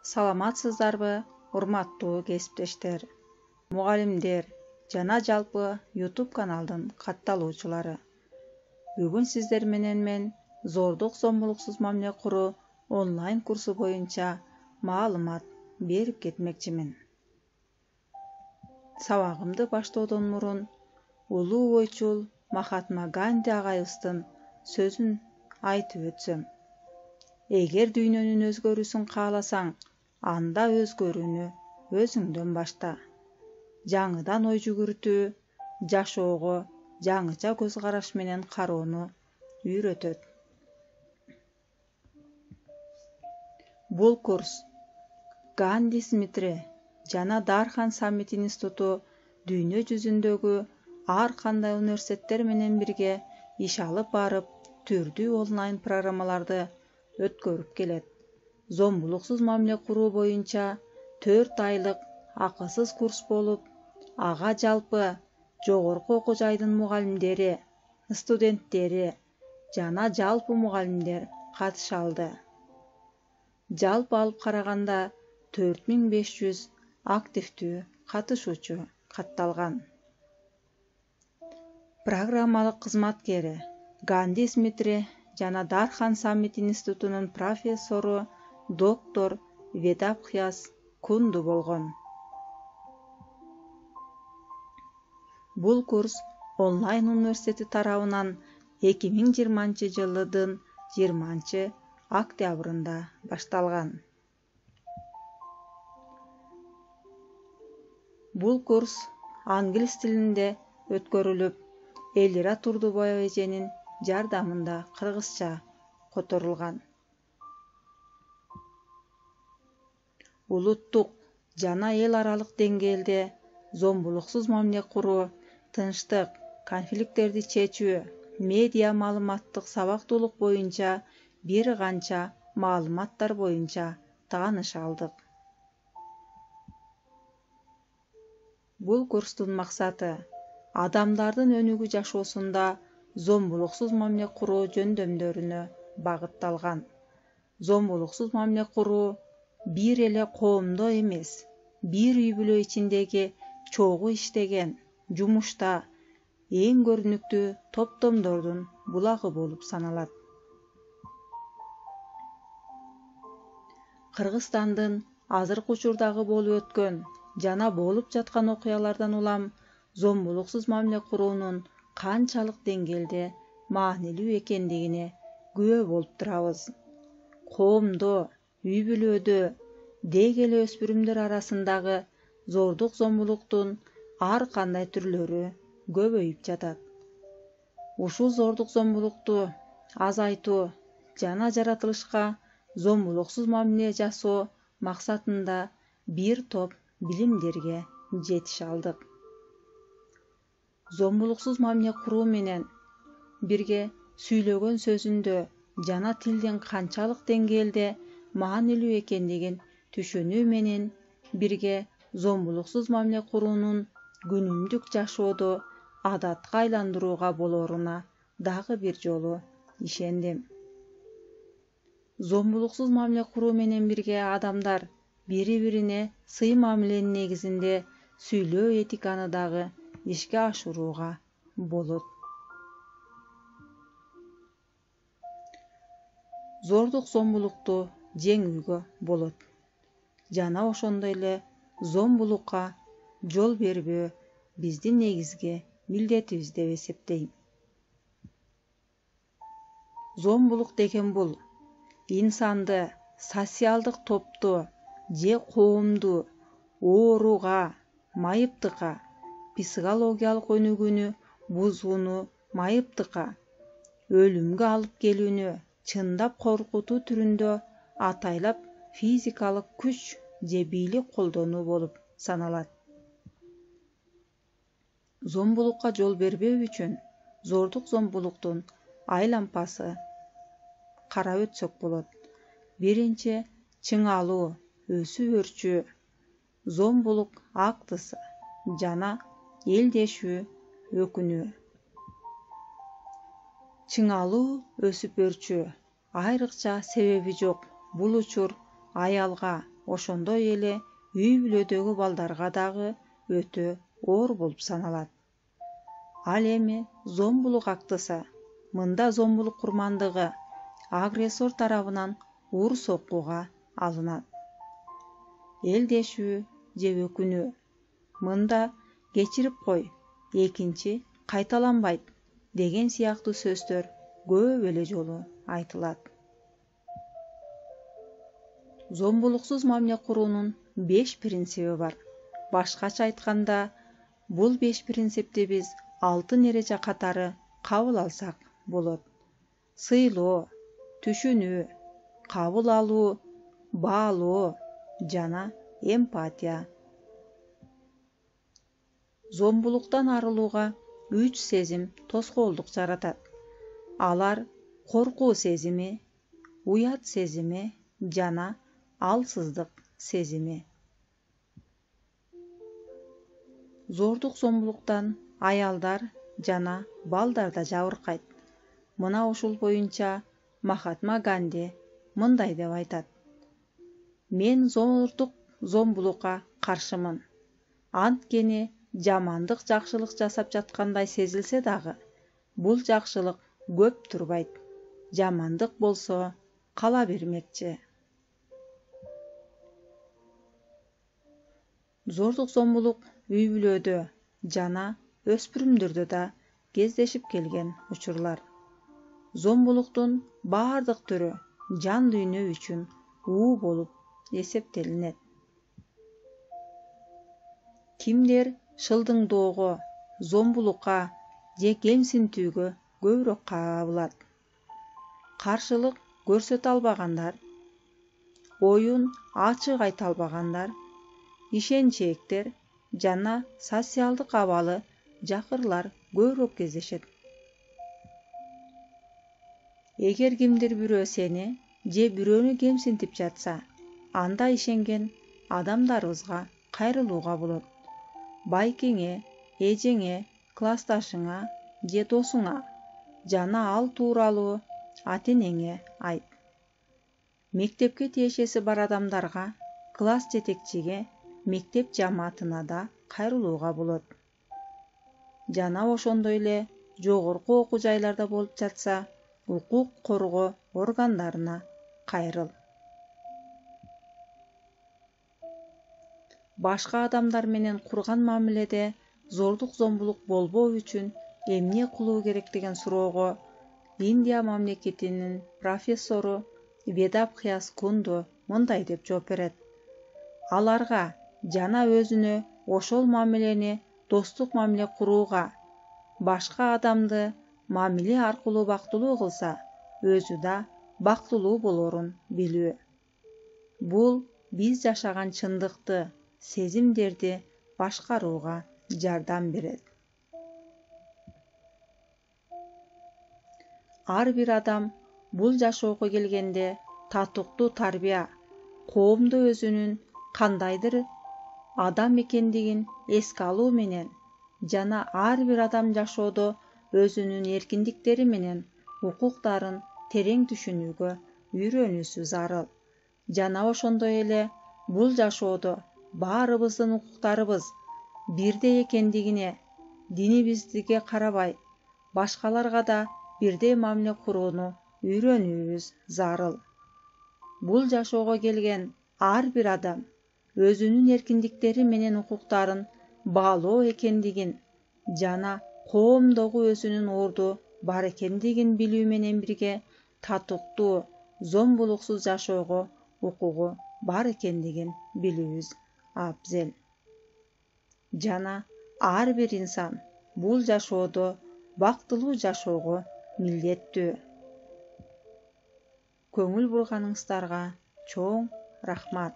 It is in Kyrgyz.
Саламатсыздарбы, урматтуу кесиптештер, мугалимдер жана жалпы YouTube каналдын катталуучулары. Бүгүн сиздер менен мен зордук зомбулуксуз мамиле куруу онлайн курсу боюнча маалымат берип кетмекчимин. Сабагымды баштоодон мурун улуу ойчул Махатма Ганди агайыбыздын сөзүн айтып өтсөм. Эгер дүйнөнүн өзгөрүүсүн кааласаң, анда өзгөрүүнү өзүңдөн башта. Жаңыдан ой жүгүртүү жашоого жаңыча көз караш менен кароону үйрөтөт. Бул курс Ганди Смитри жана Дархан Саммит институту дүйнө жүзүндөгү ар кандай университеттер менен бирге иш алып барып, түрдүү онлайн программаларды өткөрүп келет. Зомбулуксуз мамиле куруу боюнча 4 айлык акысыз курс болуп, ага жалпы жогорку окуу жайдын мугалимдери, студенттери жана жалпы мугалимдер катыша алды. Жалпы алып караганда 4500 активдүү катышуучу катталган. Программалык кызматкери Ганди Смитри жана Дархан Саммит институтунун профессору доктор Ведабхьяс Кунду болгон. Бул курс онлайн университети тарабынан 2020-жылдын 20 октябрында башталган. Бул курс англис тилинде өткөрүлүп, Элира Турдубаева эженин жардамында кыргызча которулган. Улуттук жана эл аралык деңгээлде зомбулуксуз мамиле куруу, тынчтык, конфликттерди чечүү, медиа маалыматтык сабактуулук боюнча бир канча маалыматтар боюнча тааныш алдык. Бул курстун максаты адамдардын өнүгүү жашоосунда зомбулуксуз мамиле куруу жөндөмдөрүнө багытталган. Зомбулуксуз мамиле куруу бир эле коомдо эмес, бир үй бүлө ичиндеги чогуу иштеген жумушта эң көрүнүктүү топтомдордун булагы болуп саналат. Кыргызстандын азыркы учурдагы болуп өткөн жана болуп жаткан окуялардан улам зомбулуксуз мамиле куруунун канчалык деңгээлде маанилүү экендигине күбө болуп турабыз. Коомдо, үй бүлөдө, деги эле өспүрүмдөр арасындагы зордук зомбулуктун ар кандай түрлөрү көбөйүп жатат. Ушул зордук зомбулукту азайтуу жана жаратылышка зомбулуксуз мамиле жасоо максатында бир топ билимдерге жетише алдык. Зомбулуксуз мамиле куруу менен бирге сүйлөгөн сөзүндө жана тилдин канчалык деңгээлде маанилүү экендигин түшүнүү менен бирге зомбулуксуз мамиле куруунун күнүмдүк жашоодо адатка айландырууга болоруна дагы бир жолу ишендим. Зомбулуксуз мамиле куруу менен бирге адамдар бири-бирине сый мамиленин негизинде сүйлөө этиканы дагы ишке ашырууга болот. Зордук зомбулукту жеңүүгө болот. Жана ошондой эле зомбулукка жол бербөө биздин негизги милдетибиз деп эсептейм. Зомбулук деген бул инсанды социалдык топту же коомду ооруга, майыптыкка, психологиялык өнүгүүнү бузууну, майыптыкка, өлүмгө алып келүүнү чындап коркутуу түрүндө атайлап физикалык күч же бийлик колдонуу болуп саналат. Зомбулукка жол бербөө үчүн зордук зомбулуктун айлампасы карап өтсөк болот. Биринчи, чыңалуу, өсүп өрчүү, зомбулук актысы жана элдешүү өкүнүү. Чыңалуу, өсүп өрчүү айрыкча себеби жок бул учур аялга ошондой эле үй бүлөдөгү балдарга дагы өтө оор болуп саналат. Ал эми зомбулук актысы, мында зомбулук курмандыгы агрессор тарабынан урус окууга алынат. Элдешүү же өкүнүү, мында кечирип кой, экинчи кайталанбайт деген сыяктуу сөздөр көп эле жолу айтылат. Зомбулуксуз мамиле куруунун 5 принциби бар. Башкача айтканда, бул 5 принципти биз алтын эреже катары кабыл алсак болот. Сыйлоо, түшүнүү, кабыл алуу, баалоо жана эмпатия. Зомбулуктан арылууга 3 сезим тоскоолдук жаратат. Алар коркуу сезими, уят сезими жана алсыздык сезими. Зордук зомбулуктан аялдар жана балдар да жабыркайт. Мына ушул боюнча Махатма Ганди мындай деп айтат: мен зордук зомбулукка каршымын. Анткени жамандык жакшылык жасап жаткандай сезилсе дагы, бул жакшылык көп турбайт. Жамандык болсо кала бермекчи. Зордук зомбулук үй бүлөдө жана өспүрүмдөрдө да кездешип келген учурлар. Зомбулуктун бардык түрү жан дүйнө үчүн уу болуп эсептелинет. Кимдер шылдыңдоого, зомбулукка же кемсинтүүгө көбүрөөк кабылат. Каршылык көрсөтө албагандар, оюн ачык айта албагандар, ишенчээктер жана социалдык абалы жакырлар көбүрөөк кездешет. Эгер кимдир бирөө сени же бирөөнү кемсинтип жатса, анда ишенген адамдарыбызга кайрылууга болот. Байкеңе, эжеңе, классташыңа же досуңа жана ал тууралуу ата-энеңе айт. Мектепке тиешеси бар адамдарга, класс жетекчиге, мектеп жамаатына да кайрылууга болот. Жана ошондой эле жогорку окуу жайларда болуп жатса, укук коргоо органдарына кайрыл. Башка адамдар менен курган мамиледе зордук зомбулук болбоо үчүн эмне кылуу керек деген суроого Индия мамлекетинин профессору Ведабхьяс Кунду мындай деп жооп берет: аларга жана өзүнө ошол мамилени достук мамиле курууга, башка адамды мамиле аркылуу бактылуу кылса, өзү да бактылуу болорун билүү. Бул биз жашаган чындыкты, сезимдерди башкарууга жардам берет. Ар бир адам бул жашоого келгенде татыктуу тарбия, коомдо өзүнүн кандайдыр адам экендигин эске алуу менен жана ар бир адам жашоодо өзүнүн эркиндиктери менен укуктарын терең түшүнүүгө үйрөнүүсү зарыл. Жана ошондой эле бул жашоодо баарыбыздын укуктарыбыз бирдей экендигине, динибизге карабай, башкаларга да бирдей мамиле курууну үйрөнүүбүз зарыл. Бул жашоого келген ар бир адам өзүнүн эркиндиктери менен укуктарын баалоо экендигин жана коомдогу өзүнүн орду бар экендигин билүү менен бирге татыктуу, зомбулуксуз жашоого укугу бар экендигин билүүбүз абзел. Жана ар бир инсан бул жашоодо бактылуу жашоого милдеттүү. Көңүл бурганыңыздарга чоң рахмат.